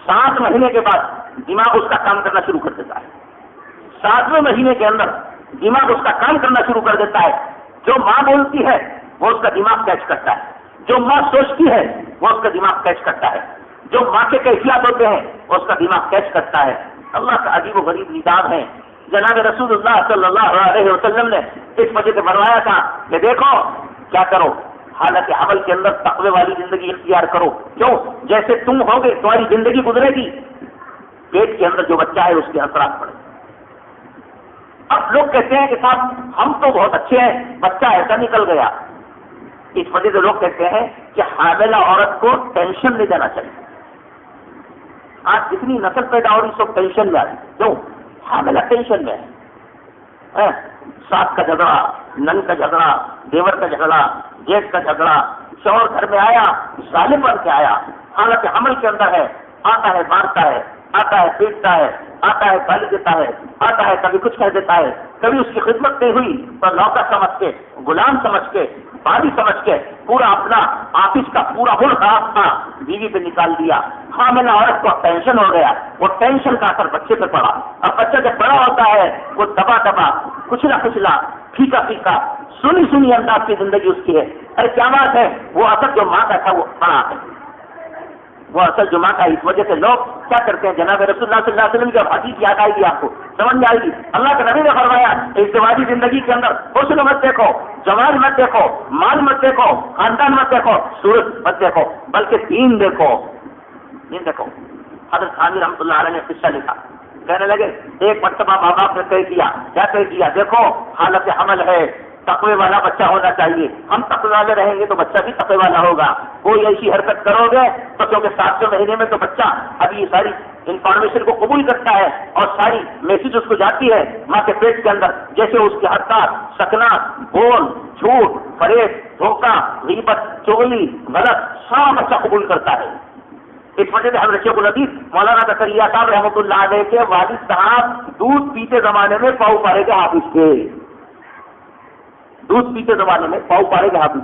7 مہینے کے بعد دماغ اس کا کام کرنا شروع کر دیتا ہے۔ 7ویں مہینے کے اندر دماغ اس کا کام کرنا شروع کر دیتا ہے۔ جو ماں بولتی ہے وہ اس کا دماغ کیچ کرتا ہے، جو ماں سوچتی ہے وہ اس کا دماغ کیچ کرتا ہے، جو ماں کے کیفیات ہوتے ہیں وہ اس کا دماغ کیچ کرتا ہے۔ اللہ کا عجیب و غریب نظام ہے۔ جناب رسول اللہ صلی اللہ علیہ وسلم نے اس وجہ سے فرمایا تھا کہ دیکھو کیا کرو، حالت عمل کے اندر تقوی والی زندگی اختیار کرو۔ کیوں؟ جیسے تم ہوگے تمہاری زندگی گزرے گی، پیٹ کے اندر جو بچہ ہے اس کے اثرات پڑے۔ اب لوگ کہتے ہیں کہ صاحب ہم تو بہت اچھے ہیں، بچہ ایسا نکل گیا۔ اس وجہ سے لوگ کہتے ہیں کہ حاملہ عورت کو ٹینشن نہیں دینا چاہیے۔ آج جتنی نسل پیدا ہو رہی سب ٹینشن میں آ رہی، کیوں؟ حاملہ ٹینشن میں ہے۔ ساس کا جھگڑا، نن کا جھگڑا، دیور کا جھگڑا، جیٹ کا جھگڑا، شوہر گھر میں آیا ظالم بن کے آیا، حالت حمل کے اندر ہے، آتا ہے مارتا ہے، آتا ہے پیٹتا ہے، آتا ہے گالی دیتا ہے، آتا ہے کبھی کچھ کہہ دیتا ہے، کبھی اس کی خدمت نہیں ہوئی تو نوکر سمجھ کے، غلام سمجھ کے، باری سمجھ کے پورا اپنا آفس کا پورا ملک اپنا بیوی پہ نکال دیا۔ حاملہ عورت کو ٹینشن ہو گیا، وہ ٹینشن کا اثر بچے پہ پڑا۔ اب بچہ جب بڑا ہوتا ہے وہ دبا دبا، کچلا کچلا، پھیکا پھیکا، سنی سنی انداز کی زندگی اس کی ہے۔ ارے کیا بات ہے، وہ اثر جو ماں کا تھا وہ بڑا ہے، وہ اصل جمعہ کا. اس وجہ سے لوگ کیا کرتے ہیں, جناب رسول اللہ صلی اللہ علیہ وسلم کی حدیث یاد آئے گی, آپ کو سمجھ میں آئے گی. اللہ کے نبی نے فرمایا ازدواجی زندگی کے اندر حسن مت دیکھو, جمال مت دیکھو, مال مت دیکھو, خاندان مت دیکھو, صورت مت دیکھو, بلکہ دین دیکھو. دین دیکھو. حضرت عامر رحمۃ اللہ علیہ نے قصہ لکھا, کہنے لگے ایک مرتبہ ماں باپ نے طے کیا, کیا طے کیا, دیکھو حالت حمل ہے, تقوی والا بچہ ہونا چاہیے, ہم تقوی والے رہیں گے تو بچہ بھی تقوی والا ہوگا. کوئی ایسی حرکت کرو گے تو کیونکہ 7 مہینے میں تو بچہ ابھی یہ ساری انفارمیشن کو قبول کرتا ہے اور ساری میسج اس کو جاتی ہے ماں کے پیٹ کے اندر, جیسے اس کی حرکات, سکنا, بول, جھوٹ, فریب, دھوکہ, غیبت, چغلی, غلط, سب بچہ قبول کرتا ہے. اس وجہ سے حضرت شیخ الحدیث مولانا زکریا صاحب رحمۃ اللہ علیہ کے والد صاحب دودھ پیتے زمانے میں پاؤ پارے کے حافظ تھے. دودھ پیتے زمانے میں پاؤ پارے کے حافظ.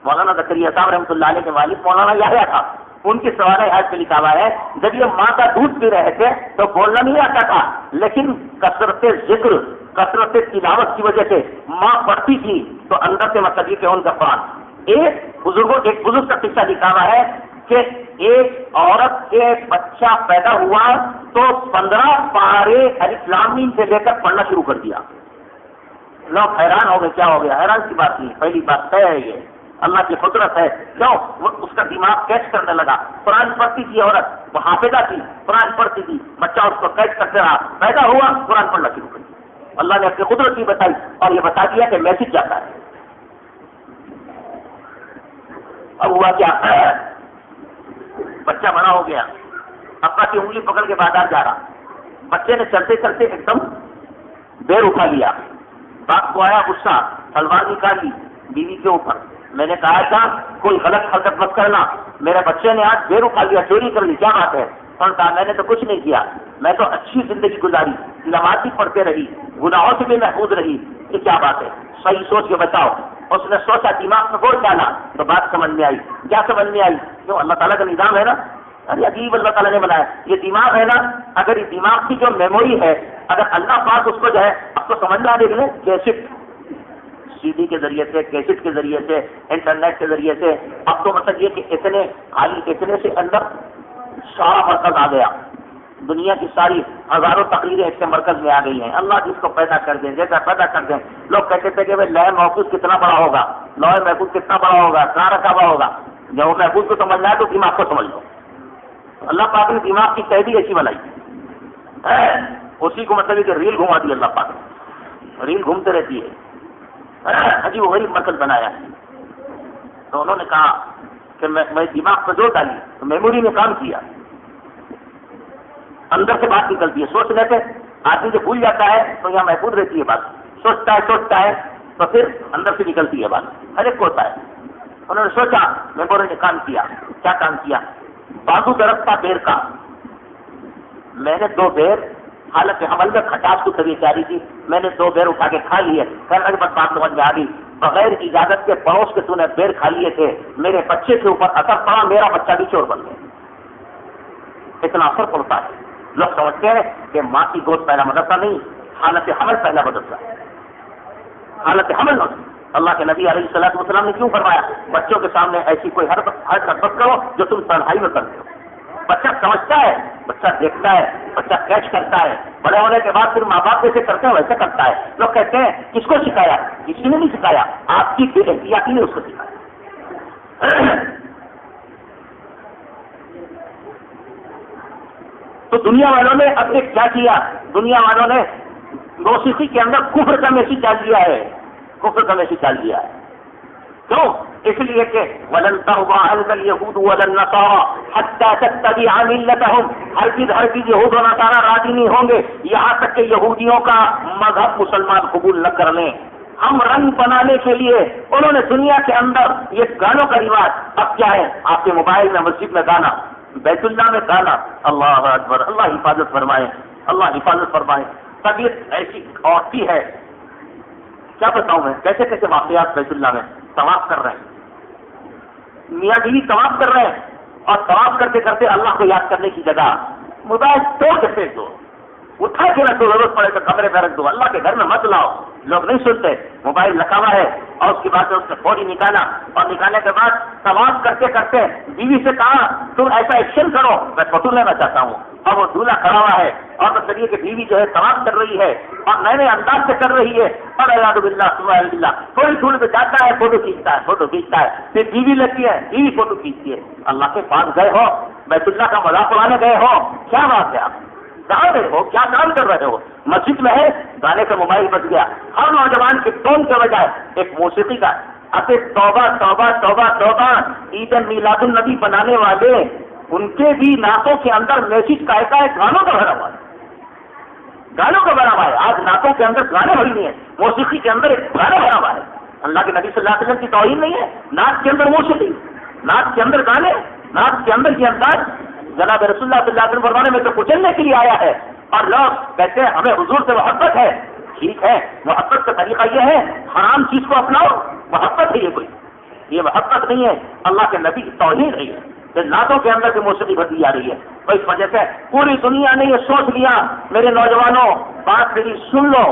مولانا زکریا صاحب رحمۃ اللہ علیہ کے والد مولانا یحییٰ تھا. ان کی سوانح حیات میں لکھا ہوا ہے جب یہ ماں کا دودھ پی رہے تھے تو بولنا نہیں آتا تھا, لیکن کثرت ذکر, کثرت تلاوت کی وجہ سے ماں پڑھتی تھی تو اندر سے مطلب یہ کہ ان کا قرآن. ایک بزرگ کا قصہ لکھا ہوا ہے کہ ایک عورت کے بچہ پیدا ہوا تو 15 پارے الف لام میم سے لے کر پڑھنا شروع کر دیا. لوگ حیران ہو گئے, کیا ہو گیا؟ حیران کی بات نہیں, پہلی بات طے ہے یہ اللہ کی قدرت ہے. کیوں؟ وہ اس کا دماغ کیچ کرنے لگا. قرآن پڑھتی تھی عورت, وہ حافظہ تھی, قرآن پڑھتی تھی, بچہ اس کو کیچ کرتے رہا, پیدا ہوا, قرآن پڑھنا شروع کر دیا. اللہ نے اپنی قدرت کی بتائی اور یہ بتا دیا کہ میسج جاتا ہے. اب ہوا کیا, بچہ بڑا ہو گیا, ابا کی انگلی پکڑ کے بازار جا رہا, بچے نے چلتے چلتے ایک دم بیر اٹھا لیا. باپ کو آیا غصہ, تلوار نکالی بیوی کے اوپر. میں نے کہا تھا کوئی غلط حرکت مت کرنا, میرے بچے نے آج بیر اٹھا لیا, چوری کر لی, کیا بات ہے؟ اور کہا میں نے تو کچھ نہیں کیا, میں تو اچھی زندگی گزاری, نماز بھی پڑھتے رہی, گناہوں سے بھی محفوظ رہی, یہ کیا بات ہے؟ صحیح سوچ کے بتاؤ. اس نے سوچا, دماغ میں گول ڈالا تو بات سمجھ میں آئی. کیا سمجھ میں آئی؟ جو اللہ تعالیٰ کا نظام ہے نا, ارے عجیب اللہ تعالیٰ نے بنایا. یہ دماغ ہے نا, اگر یہ دماغ کی جو میموری ہے, اگر اللہ پاک اس کو جو ہے اب تو سمجھنا آ رہی ہے کیسٹ, سی ڈی کے ذریعے سے, کیسٹ کے ذریعے سے, انٹرنیٹ کے ذریعے سے, اب تو مطلب یہ کہ اتنے سے اندر سارا مرکز آ گیا. دنیا کی ساری ہزاروں تقریریں اس کے مرکز میں آ گئی ہیں. اللہ جس کو پیدا کر دیں, جیسا پیدا کر دیں. لوگ کہتے تھے کہ لوح محفوظ کتنا بڑا ہوگا, لوح محفوظ کتنا بڑا ہوگا, کہاں رکھا ہوا ہوگا. جب وہ محفوظ کو سمجھنا ہے تو دماغ کو سمجھ لو. اللہ پاک نے دماغ کی قیدی ایسی بنائی, اسی کو مطلب کہ ریل گھما دی اللہ پاک نے, ریل گھومتے رہتی ہے. عجیب و غریب مرکز بنایا ہے. تو انہوں نے کہا کہ میں دماغ پہ زور ڈالی تو میموری نے کام کیا, اندر سے بات نکلتی ہے. سوچ لیتے آدمی جو بھول جاتا ہے تو یہاں محفوظ رہتی ہے بات, سوچتا ہے تو پھر اندر سے نکلتی ہے بات, ہر ایک کو ہوتا ہے. انہوں نے سوچا, میموری نے کام کیا. کیا کام کیا؟ بازو درخت کا بیر کا, میں نے 2 بیر حالت حمل میں کھٹاس کو طبیعت جاری تھی, میں نے 2 بیر اٹھا کے کھا لیے. کہنے لگے بس بات سمجھ میں آ گئی, بغیر اجازت کے پڑوس کے تو نے بیر کھا لیے تھے, میرے بچے کے اوپر اثر پڑا, میرا بچہ بھی چور بن گیا. اتنا اثر پڑتا ہے. لوگ سمجھتے ہیں کہ ماں کی گود پہلا مدرسہ نہیں, حالت حمل پہلا مدرسہ. حالت حمل نہ, اللہ کے نبی علیہ الصلوۃ والسلام نے کیوں فرمایا بچوں کے سامنے ایسی کوئی حرکت مت کرو جو تم تنہائی میں کرتے ہو. بچہ سمجھتا ہے, بچہ دیکھتا ہے, بچہ کیچ کرتا ہے. بڑے ہونے کے بعد پھر ماں باپ جیسے کرتے ہیں ویسے کرتا ہے. لوگ کہتے ہیں کس کو سکھایا؟ کسی نے نہیں سکھایا, آپ کی بے احتیاطی نے اس کو سکھایا. تو دنیا والوں نے اب ایک کیا کیا, دنیا والوں نے موسیقی کے اندر کفر کا میسج ڈال دیا ہے, کفر کا میسج ڈال دیا ہے. کیوں؟ اس لیے کہ وَلَن تَرْضَىٰ عَنكَ الْيَهُودُ وَلَا النَّصَارَىٰ حَتَّىٰ تَتَّبِعَ مِلَّتَهُمْ. ہرگز یہود و نصارہ راضی نہیں ہوں گے یہاں تک کہ یہودیوں کا مذہب مسلمان قبول نہ کر لیں. ہم رنگ بنانے کے لیے انہوں نے دنیا کے اندر یہ گانوں کا رواج, اب کیا ہے آپ کے موبائل میں, مسجد میں گانا, بیت اللہ میں گانا. اللہ اکبر, اللہ حفاظت فرمائے, اللہ حفاظت فرمائے. طبیعت ایسی عورتی ہے, کیا بتاؤں میں کیسے کیسے واقعات بیت اللہ میں طواف کر رہے ہیں, میاں بیوی طواف کر رہے ہیں, اور طواف کرتے کرتے اللہ کو یاد کرنے کی جگہ موبائل توڑ کے پھینک دو, اٹھا کے رکھ دو, ضرورت پڑے تو کمرے میں رکھ دو, اللہ کے گھر میں مت لاؤ. لوگ نہیں سنتے. موبائل رکھا ہوا ہے اور اس کے بعد اس نے فوری نکالا اور نکالنے کے بعد طواف کرتے کرتے بیوی سے کہا تم ایسا ایکشن کرو میں فوٹو لینا چاہتا ہوں. اور وہ دولہا کھڑا ہوا ہے اور بتائیے کہ بیوی جو ہے طواف کر رہی ہے اور نئے نئے انداز سے کر رہی ہے اور اعوذ باللہ سبحان اللہ تھوڑی دور پہ جاتا ہے فوٹو کھینچتا ہے پھر بیوی لگتی ہے بیوی فوٹو کھینچتی ہے. اللہ کے پاس گئے ہو بیت اللہ کا مذاق اڑانے گئے ہو کیا بات ہے آپ کہاں گئے ہو کیا کام کر رہے ہو؟ مسجد میں ہے گانے کا موبائل بج گیا. ہر نوجوان کے ٹون کے بجائے ایک موسیقی کا اصل توبہ توبہ توبہ توبہ. عید میلاد النبی بنانے والے ان کے بھی نعتوں کے اندر میسج کا گانوں کا بھرا ہوا ہے گانوں کا بھرا ہوا ہے. آج نعتوں کے اندر گانے بھری نہیں ہے موسیقی کے اندر ایک گانا بھرا ہوا ہے. اللہ کے نبی صلی اللہ علیہ وسلم کی توہین نہیں ہے. نعت کے اندر موسیقی نعت کے اندر گانے نعت کے اندر یہ انداز جناب رسول اللہ صلی اللہ علیہ وسلم فرمانے میں تو کچلنے کے لیے آیا ہے. اور لوگ کہتے ہیں ہمیں حضور سے محبت ہے. ٹھیک ہے محبت کا طریقہ یہ ہے حرام چیز کو اپناؤ محبت ہے یہ محبت نہیں ہے. اللہ کے نبی کی توہین نہیں ہے. نعتوں کے اندر بھی موسیقی بھرتی جا رہی ہے. تو اس وجہ سے پوری دنیا نے یہ سوچ لیا میرے نوجوانوں بات میری سن لو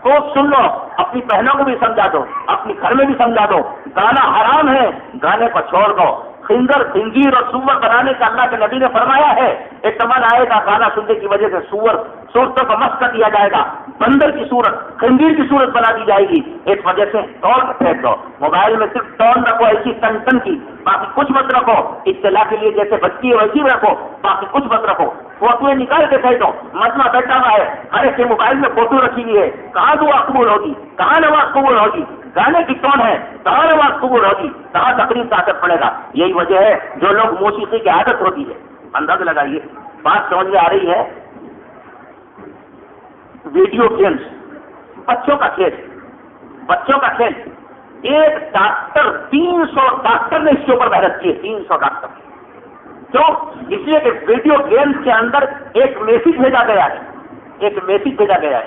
خوب سن لو اپنی بہنوں کو بھی سمجھا دو اپنی گھر میں بھی سمجھا دو گانا حرام ہے گانے کو چھوڑ دو. خنزیر اور سور بنانے کا اللہ کے نبی نے فرمایا ہے. ایک زمانہ آئے گا گانا سننے کی وجہ سے صورتوں کو مست کر دیا جائے گا. بندر کی صورت خنزیر کی صورت بنا دی جائے گی. اس وجہ سے ٹون پھینک دو موبائل میں صرف ٹون رکھو ایسی ٹن کی باقی کچھ مت رکھو. اطلاع کے لیے جیسے بچی ہے ویسی رکھو باقی کچھ مت رکھو. فوٹویں نکال کے پھینک دو. مجمع بیٹھا ہوا ہے ہر ایک کے موبائل میں فوٹو رکھی ہوئی ہے. کہاں دعا قبول ہوگی کہاں نماز قبول ہوگی گانے کی ٹون ہے کہاں نماز قبول ہوگی کہاں تقریر کا اثر پڑے گا. یہی وجہ ہے جو لوگ موسیقی کی عادت ہوتی ہے. انداز لگائیے بات سمجھ میں آ رہی ہے. ویڈیو گیمز بچوں کا کھیل ایک ڈاکٹر 300 ڈاکٹر نے اس کے اوپر محنت کی ہے. 300 ڈاکٹر کیوں؟ اس لیے کہ ویڈیو گیمز کے اندر ایک میسج بھیجا گیا ہے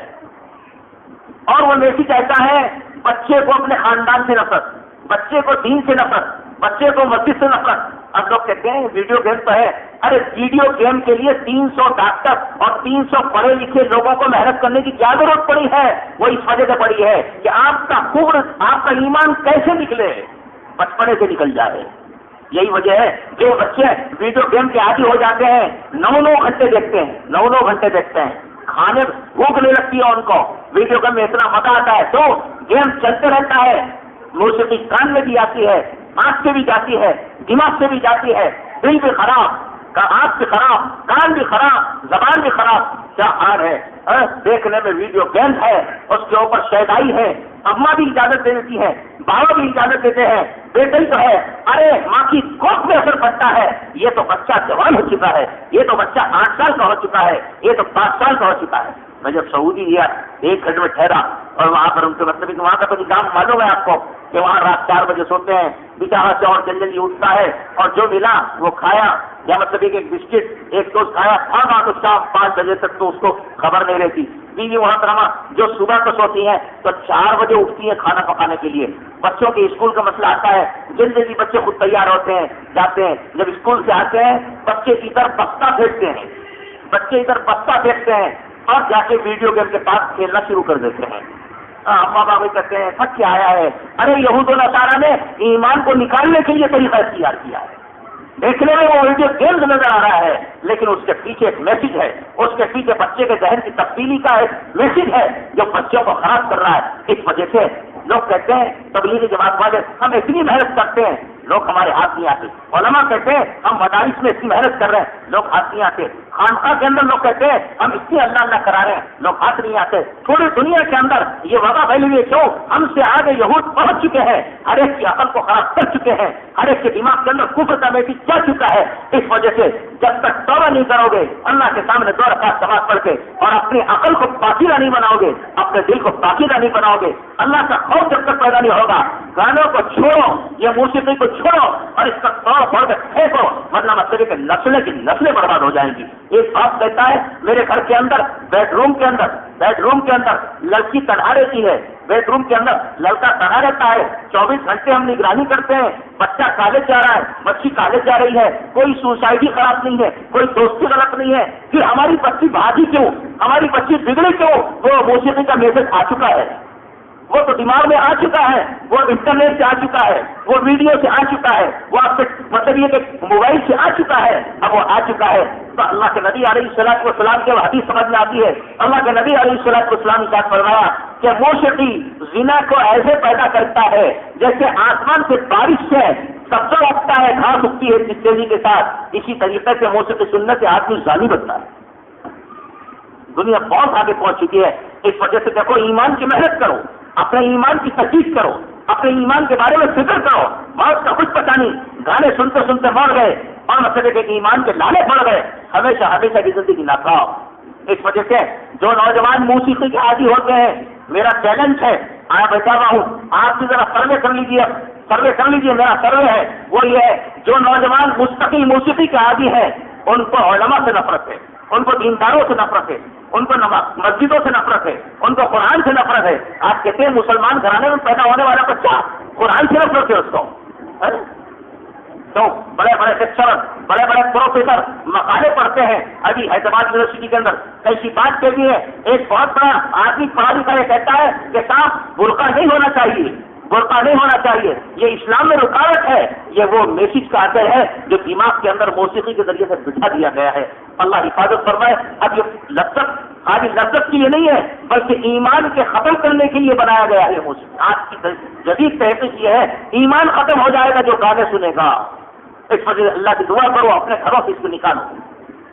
اور وہ میسج ایسا ہے بچے کو اپنے خاندان سے نفرت بچے کو دین سے نفرت بچے کو مسجد سے نفرت. اب لوگ کہتے ہیں ویڈیو گیم تو ہے. ارے ویڈیو گیم کے لیے 300 ڈاکٹر اور 300 پڑھے لکھے لوگوں کو محنت کرنے کی کیا ضرورت پڑی ہے؟ وہ اس وجہ سے پڑی ہے کہ آپ کا ایمان کیسے نکلے بچپنے سے نکل جائے. یہی وجہ ہے جو بچے ویڈیو گیم کے عادی ہو جاتے ہیں 9 گھنٹے دیکھتے ہیں کھانے بھوک نہیں لگتی ہے ان کو. ویڈیو گیم میں اتنا مزہ آتا ہے تو گیم چلتے رہتا ہے. موسیقی کان میں بھی آتی ہے آنکھ سے بھی جاتی ہے دماغ سے بھی جاتی ہے. دل بھی خراب آنکھ بھی خراب کان بھی خراب زبان بھی خراب. کیا حال ہے دیکھنے میں ویڈیو گیم ہے اس کے اوپر شیدائی ہے. اماں بھی اجازت دے دیتی ہے بابا بھی اجازت دیتے ہیں بیٹے ہی تو ہے. ارے ماں کی کوکھ میں اثر پڑتا ہے. یہ تو بچہ جوان ہو چکا ہے یہ تو بچہ 8 سال کا ہو چکا ہے یہ تو 5 سال کا ہو چکا ہے. میں جب سعودی گیا 1 گھنٹے میں ٹھہرا اور وہاں پر ان کے مطلب کہ وہاں کا تو نظام معلوم ہے آپ کو کہ وہاں رات 4 بجے سوتے ہیں بچارا سے اور جلدی اٹھتا ہے اور جو ملا وہ کھایا یا مطلب ایک بسکٹ ایک ٹوسٹ کھایا کھانا تو شام 5 بجے تک تو اس کو خبر نہیں رہتی. بیوی محترمہ جو صبح کو سوتی ہیں تو 4 بجے اٹھتی ہیں کھانا پکانے کے لیے. بچوں کے اسکول کا مسئلہ آتا ہے جلدی بچے خود تیار ہوتے ہیں جاتے ہیں. جب اسکول سے آتے ہیں بچے ادھر بستہ پھینکتے ہیں اور جا کے ویڈیو گیم کے پاس کھیلنا شروع کر دیتے ہیں. اماں بابا کہتے ہیں سچ کیا آیا ہے. ارے یہود و نصارہ نے ایمان کو نکالنے کے لیے طریقہ اختیار کیا ہے. دیکھنے میں وہ ویڈیو گیمز نظر آ رہا ہے لیکن اس کے پیچھے ایک میسج ہے. اس کے پیچھے بچے کے ذہن کی تبدیلی کا ایک میسج ہے جو بچوں کو خراب کر رہا ہے. اس وجہ سے لوگ کہتے ہیں تبلیغی جماعت والے ہم اتنی محنت کرتے ہیں لوگ ہمارے ہاتھ نہیں آتے. علماء کہتے ہیں ہم مدارس میں اتنی محنت کر رہے ہیں لوگ ہاتھ نہیں آتے. خانقاہ کے اندر لوگ کہتے ہیں ہم اتنی اللہ کرا رہے ہیں لوگ ہاتھ نہیں آتے. پوری دنیا کے اندر یہ وبا پھیلی ہوئی کیوں؟ ہم سے آگے یہود پہنچ چکے ہیں ہر ایک کی عقل کو خراب کر چکے ہیں ہر ایک کے دماغ کے اندر کفر کا میسج جا چکا ہے. اس وجہ سے جب تک توبہ نہیں کرو گے اللہ کے سامنے 2 رکعت نماز پڑھ کے اور اپنی عقل کو پاکیزہ نہیں بناؤ گے اپنے دل کو پاکیزہ نہیں بناؤ گے اللہ کا خوف جب تک پیدا نہیں ہوگا. گانوں کو چھوڑو یہ موسیقی کو چھوڑو اور اس کا توڑ پھوڑ کے پھینکو ورنہ مطلب کہ نسلیں برباد ہو جائیں گی. ایک باپ کہتا ہے میرے گھر کے اندر بیڈ روم کے اندر لڑکی تنہا رہتی ہے بیڈ روم کے اندر لڑکا تنہا رہتا ہے 24 گھنٹے ہم نگرانی کرتے ہیں. بچہ کالج جا رہا ہے بچی کالج جا رہی ہے کوئی سوسائٹی خراب نہیں ہے کوئی دوستی غلط نہیں ہے. پھر ہماری بچی بھاگی کیوں ہماری بچی بگڑی کیوں؟ وہ موسیقی کا میسج آ چکا ہے. وہ تو دماغ میں آ چکا ہے، وہ انٹرنیٹ سے آ چکا ہے، وہ ویڈیو سے آ چکا ہے، وہ آپ کے مطلب یہ کہ موبائل سے آ چکا ہے، اب وہ آ چکا ہے تو اللہ کے نبی علیہ الصلوۃ والسلام کے حدیث سمجھ میں آتی ہے۔ اللہ کے نبی علیہ الصلوۃ والسلام نے کیا فرمایا کہ موسیقی زنا کو ایسے پیدا کرتا ہے جیسے آسمان سے بارش سے سبزہ اگتا ہے، گھاس اگتی ہے جس تیزی کے ساتھ، اسی طریقے سے موسیقی سننے سے آدمی ظالم بنتا ہے۔ دنیا بہت آگے پہنچ چکی ہے، اس وجہ سے دیکھو ایمان کی محنت کرو، اپنے ایمان کی تحقیق کرو، اپنے ایمان کے بارے میں فکر کرو۔ بہت کا کچھ پتہ نہیں، گانے سنتے سنتے مر گئے اور مطلب کہ ایمان کے لالے پڑ گئے، ہمیشہ ہمیشہ کی زندگی نہ کھاؤ۔ اس وجہ سے جو نوجوان موسیقی کے عادی ہوتے ہیں، میرا چیلنج ہے، آیا بیٹھا ہوا ہوں، آپ بھی ذرا سروے کر لیجیے، میرا سروے ہے وہ یہ ہے، جو نوجوان مستقل موسیقی کے عادی ہیں ان کو علماء سے نفرت ہے، ان کو دینداروں سے نفرت ہے، ان کو مسجدوں سے نفرت ہے، ان کو قرآن سے نفرت ہے۔ آپ کہتے ہیں مسلمان گھرانے میں پیدا ہونے والا بچہ قرآن سے نفرت ہے اس کو، تو بڑے بڑے لیکچرر، بڑے بڑے پروفیسر مقالے پڑھتے ہیں۔ ابھی حیدرآباد یونیورسٹی کے اندر ایسی بات کہتی ہے، ایک بہت بڑا آدمی پڑھا لکھا یہ کہتا ہے کہ صاحب برقع نہیں ہونا چاہیے، برقع نہیں ہونا چاہیے، یہ اسلام میں رکاوٹ ہے۔ یہ وہ میسج کا اثر ہے جو دماغ کے اندر موسیقی کے ذریعے سے بٹھا دیا گیا ہے۔ اللہ حفاظت فرمائے۔ اب یہ لذت خالی لذت کے لیے نہیں ہے بلکہ ایمان کے ختم کرنے کے لیے بنایا گیا ہے موسیقی۔ آج کی جدید تحقیق یہ ہے، ایمان ختم ہو جائے گا جو گانے سنے گا۔ اس وجہ سے اللہ کی دعا کرو، اپنے گھروں سے اس کو نکالو۔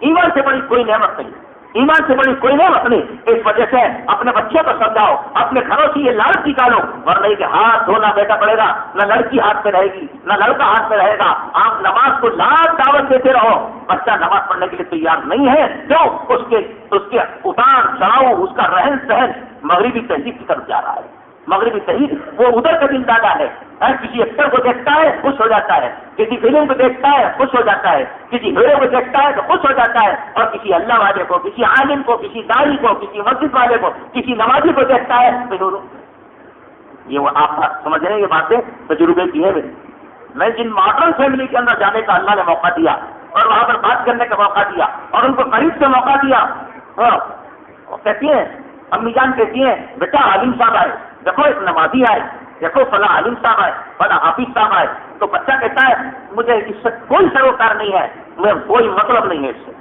ایمان سے بڑی کوئی نعمت نہیں، ایمان سے بڑی کوئی نعمت نہیں۔ اس وجہ سے اپنے بچوں کو سمجھاؤ، اپنے گھروں سے یہ لالچ نکالو، ورنہ کہ ہاتھ دھونا بیٹا پڑے گا، نہ لڑکی ہاتھ میں رہے گی نہ لڑکا ہاتھ میں رہے گا۔ آپ نماز کو لاکھ دعوت دیتے رہو، بچہ نماز پڑھنے کے لیے تیار نہیں ہے، کیوں؟ اس کے اتار چڑھاؤ، اس کا رہن سہن مغربی تہذیب کی طرف جا رہا ہے۔ مغربی تحریر وہ ادھر کا دل دادا ہے، کسی ایکٹر کو دیکھتا ہے خوش ہو جاتا ہے، کسی فلم کو دیکھتا ہے خوش ہو جاتا ہے، کسی ہیرو کو دیکھتا ہے تو خوش ہو جاتا ہے، اور کسی اللہ والے کو، کسی عالم کو، کسی داعی کو، کسی مسجد والے کو، کسی نمازی کو دیکھتا ہے تو یہ وہ آپ سمجھ رہے ہیں، یہ باتیں تجربے کی ہے۔ میں جن ماڈرن فیملی کے اندر جانے کا اللہ نے موقع دیا اور وہاں پر بات کرنے کا موقع دیا اور ان کو قریب سے موقع دیا، کہتی ہیں امی جان کہتی ہیں بیٹا عالم صاحب آئے، دیکھو ایک نمازی آئے، دیکھو فلاں عالم صاحب آئے، فلاں حافظ صاحب آئے، تو بچہ کہتا ہے مجھے اس سے کوئی سروکار نہیں ہے، مجھے کوئی مطلب نہیں ہے، اس سے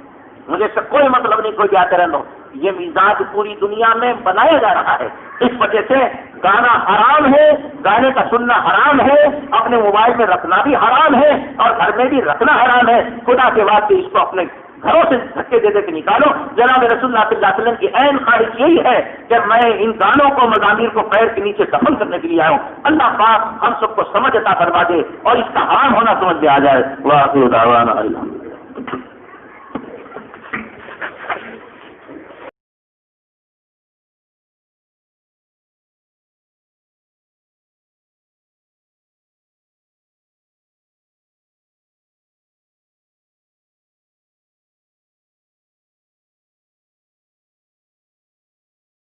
مجھے اس سے کوئی مطلب نہیں، کوئی جاتے رہ لو۔ یہ مزاج پوری دنیا میں بنایا جا رہا ہے۔ اس وجہ سے گانا حرام ہے، گانے کا سننا حرام ہے، اپنے موبائل میں رکھنا بھی حرام ہے اور گھر میں بھی رکھنا حرام ہے۔ خدا کے واسطے اس کو اپنے گھروں سے دھکے دے دے کے نکالو۔ جناب رسول اللہ صلی اللہ علیہ وسلم کی عین خواہش یہی ہے کہ میں ان گانوں کو، مزامیر کو پیر کے نیچے دفن کرنے کے لیے آیا ہوں۔ اللہ پاک ہم سب کو سمجھ عطا فرما دے اور اس کا حرام ہونا سمجھ میں آ جائے۔ وآخر دعوانا الحمدللہ۔